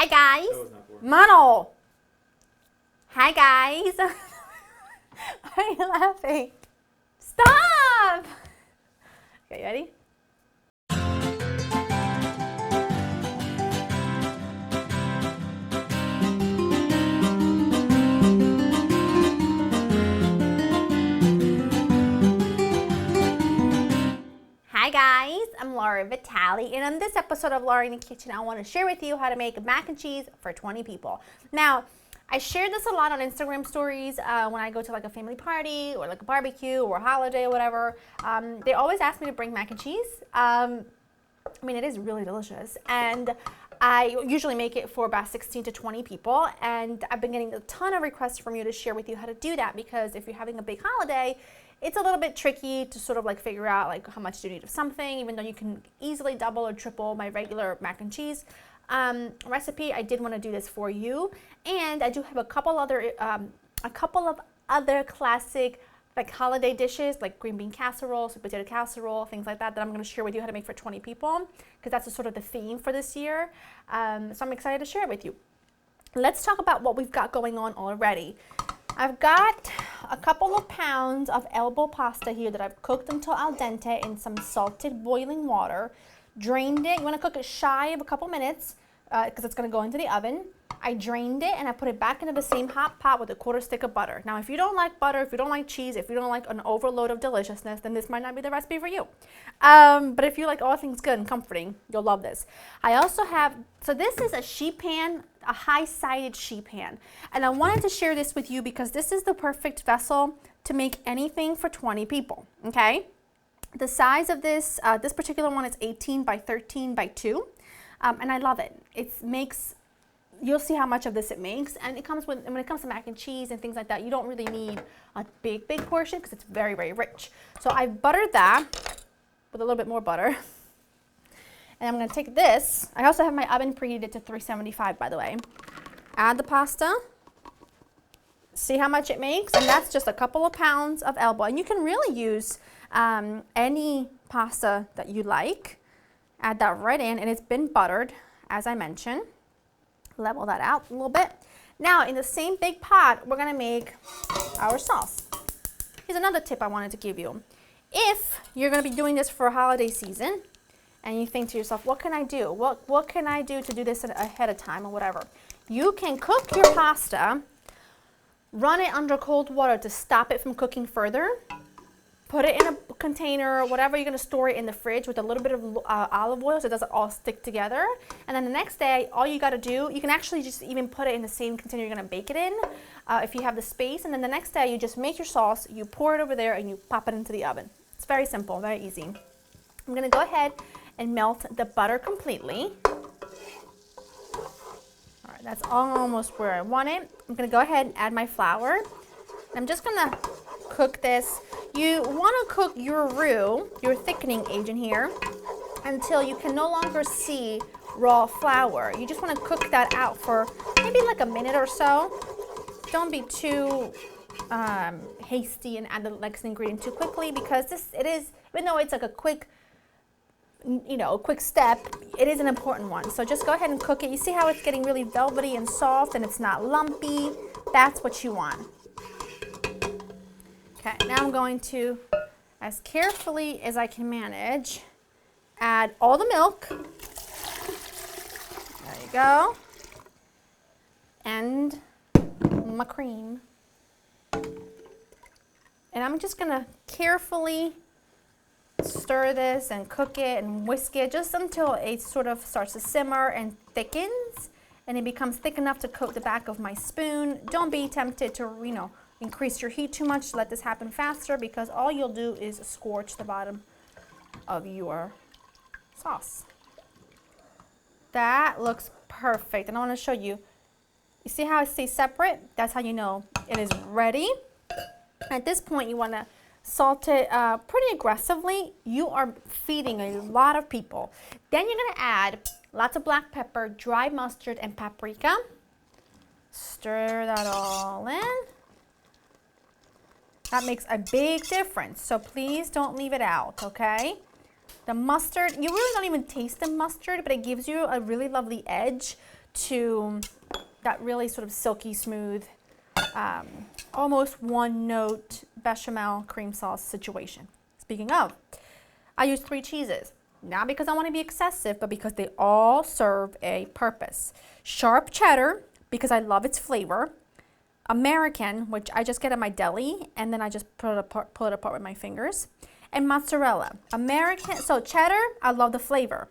Hi guys. Mano. Hi guys. Why are you laughing? Stop. Okay, you ready? Hi guys, I'm Laura Vitale, and on this episode of Laura in the Kitchen, I want to share with you how to make mac and cheese for 20 people. Now, I share this a lot on Instagram stories when I go to like a family party or like a barbecue or a holiday or whatever. They always ask me to bring mac and cheese. I mean, it is really delicious, and I usually make it for about 16 to 20 people, and I've been getting a ton of requests from you to share with you how to do that, because if you're having a big holiday, it's a little bit tricky to sort of like figure out like how much do you need of something, even though you can easily double or triple my regular mac and cheese recipe. I did want to do this for you, and I do have a couple of other classic like holiday dishes like green bean casserole, sweet potato casserole, things like that I'm going to share with you how to make for 20 people, because that's sort of the theme for this year. So I'm excited to share it with you. Let's talk about what we've got going on already. I've got a couple of pounds of elbow pasta here that I've cooked until al dente in some salted boiling water. Drained it. You want to cook it shy of a couple minutes because it's going to go into the oven. I drained it and I put it back into the same hot pot with a quarter stick of butter. Now, if you don't like butter, if you don't like cheese, if you don't like an overload of deliciousness, then this might not be the recipe for you. But if you like all things good and comforting, you'll love this. I also have, so this is a sheet pan, a high-sided sheet pan. And I wanted to share this with you because this is the perfect vessel to make anything for 20 people, okay? The size of this, this particular one is 18 by 13 by 2. And I love it. It makes, you'll see how much of this it makes, and it comes with, when it comes to mac and cheese and things like that, you don't really need a big portion because it's very, very rich. So I've buttered that with a little bit more butter. And I'm going to take this. I also have my oven preheated to 375, by the way. Add the pasta. See how much it makes? And that's just a couple of pounds of elbow. And you can really use any pasta that you like. Add that right in, and it's been buttered, as I mentioned. Level that out a little bit. Now, in the same big pot, we're going to make our sauce. Here's another tip I wanted to give you. If you're going to be doing this for a holiday season, and you think to yourself, what can I do? What can I do to do this ahead of time or whatever? You can cook your pasta, run it under cold water to stop it from cooking further, put it in a container or whatever you're going to store it in the fridge with a little bit of olive oil so it doesn't all stick together. And then the next day, all you got to do, you can actually just even put it in the same container you're going to bake it in if you have the space. And then the next day, you just make your sauce, you pour it over there, and you pop it into the oven. It's very simple, very easy. I'm going to go ahead and melt the butter completely. All right, that's almost where I want it. I'm going to go ahead and add my flour. I'm just going to cook this. You want to cook your roux, your thickening agent here, until you can no longer see raw flour. You just want to cook that out for maybe like a minute or so. Don't be too hasty and add the next ingredient too quickly, because it is, even though it's like a quick step, it is an important one. So just go ahead and cook it. You see how it's getting really velvety and soft and it's not lumpy? That's what you want. Okay, now I'm going to, as carefully as I can manage, add all the milk. There you go. And my cream. And I'm just going to carefully stir this and cook it and whisk it just until it sort of starts to simmer and thickens, and it becomes thick enough to coat the back of my spoon. Don't be tempted to, increase your heat too much to let this happen faster, because all you'll do is scorch the bottom of your sauce. That looks perfect, and I want to show you. You see how it stays separate? That's how you know it is ready. At this point, you want to salt it pretty aggressively. You are feeding a lot of people. Then you're going to add lots of black pepper, dry mustard, and paprika. Stir that all in. That makes a big difference, so please don't leave it out, okay? The mustard, you really don't even taste the mustard, but it gives you a really lovely edge to that really sort of silky smooth, almost one note bechamel cream sauce situation. Speaking of, I use 3 cheeses, not because I want to be excessive, but because they all serve a purpose. Sharp cheddar, because I love its flavor. American, which I just get at my deli, and then I just pull it apart with my fingers. And mozzarella. American, so cheddar, I love the flavor.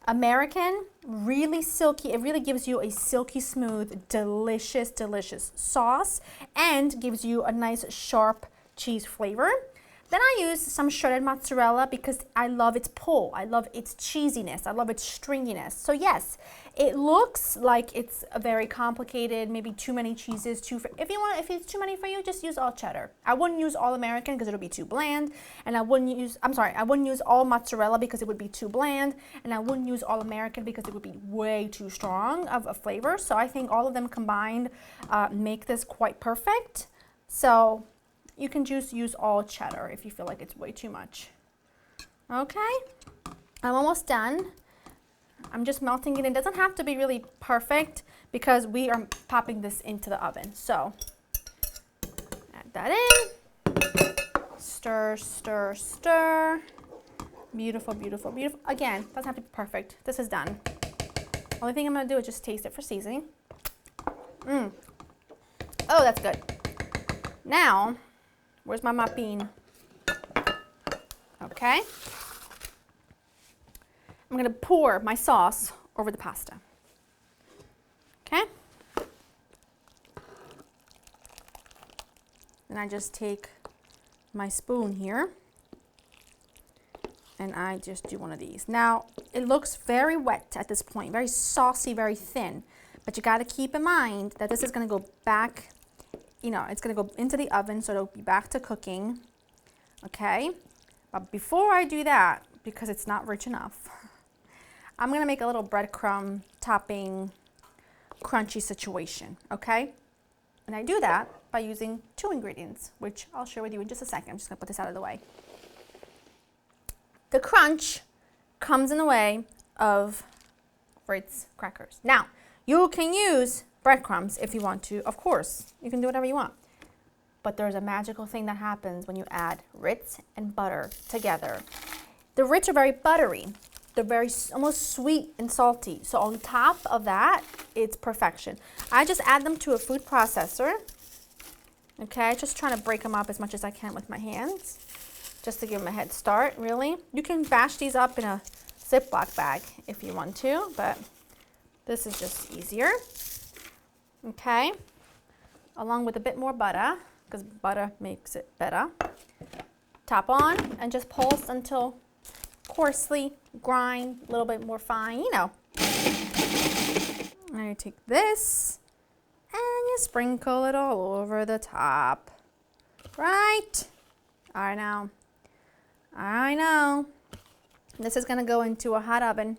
American, really silky. It really gives you a silky smooth, delicious, delicious sauce and gives you a nice sharp cheese flavor. Then I use some shredded mozzarella because I love its pull. I love its cheesiness. I love its stringiness. So yes, it looks like it's a very complicated, maybe too many cheeses. If it's too many for you, just use all cheddar. I wouldn't use all American because it'll be too bland. And I wouldn't use all mozzarella because it would be too bland. And I wouldn't use all American because it would be way too strong of a flavor. So I think all of them combined make this quite perfect. So you can just use all cheddar if you feel like it's way too much. Okay, I'm almost done. I'm just melting it in. It doesn't have to be really perfect because we are popping this into the oven. So add that in. Stir, stir, stir. Beautiful, beautiful, beautiful. Again, doesn't have to be perfect. This is done. Only thing I'm gonna do is just taste it for seasoning. Oh, that's good. Now, where's my mapine? Okay. I'm gonna pour my sauce over the pasta. Okay. Then I just take my spoon here and I just do one of these. Now, it looks very wet at this point, very saucy, very thin, but you gotta keep in mind that this is gonna go back, it's gonna go into the oven, so it'll be back to cooking, okay? But before I do that, because it's not rich enough, I'm gonna make a little breadcrumb topping crunchy situation, okay? And I do that by using 2 ingredients, which I'll share with you in just a second. I'm just gonna put this out of the way. The crunch comes in the way of Ritz crackers. Now, you can use breadcrumbs if you want to, of course. You can do whatever you want. But there's a magical thing that happens when you add Ritz and butter together. The Ritz are very buttery. They're very almost sweet and salty. So on top of that, it's perfection. I just add them to a food processor. Okay, just trying to break them up as much as I can with my hands, just to give them a head start, really. You can bash these up in a Ziploc bag if you want to, but this is just easier. Okay, along with a bit more butter, because butter makes it better. Top on and just pulse until coarsely grind, a little bit more fine, Now you take this and you sprinkle it all over the top. Right? I know. This is gonna go into a hot oven,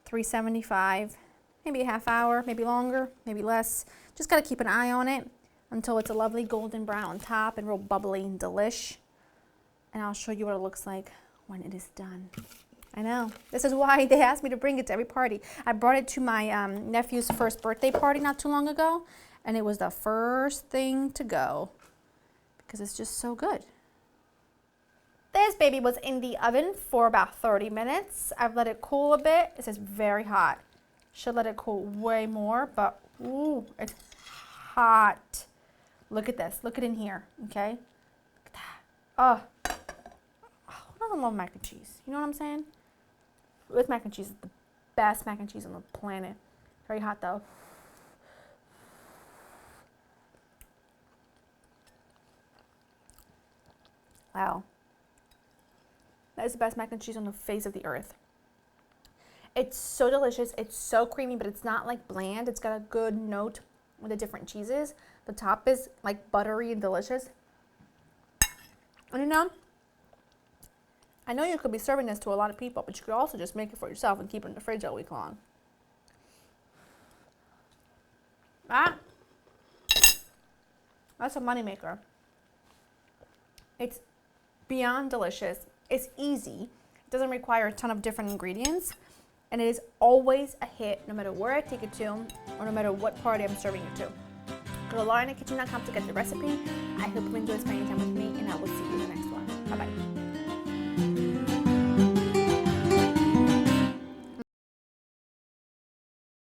375, maybe a half hour, maybe longer, maybe less. Just gotta keep an eye on it until it's a lovely golden brown on top and real bubbly and delish. And I'll show you what it looks like when it is done. I know. This is why they asked me to bring it to every party. I brought it to my nephew's first birthday party not too long ago, and it was the first thing to go because it's just so good. This baby was in the oven for about 30 minutes. I've let it cool a bit. This is very hot. Should let it cool way more, but ooh, it's hot. Look at this. Look at in here, okay? Look at that. Oh, I love mac and cheese. You know what I'm saying? With mac and cheese, it's the best mac and cheese on the planet. Very hot though. Wow. That is the best mac and cheese on the face of the earth. It's so delicious. It's so creamy, but it's not like bland. It's got a good note with the different cheeses. The top is like buttery and delicious. And I know you could be serving this to a lot of people, but you could also just make it for yourself and keep it in the fridge all week long. That's a moneymaker. It's beyond delicious. It's easy. It doesn't require a ton of different ingredients. and it is always a hit no matter where I take it to or no matter what party I'm serving it to. Go to laurenkitchen.com to get the recipe. I hope you enjoy spending time with me, and I will see you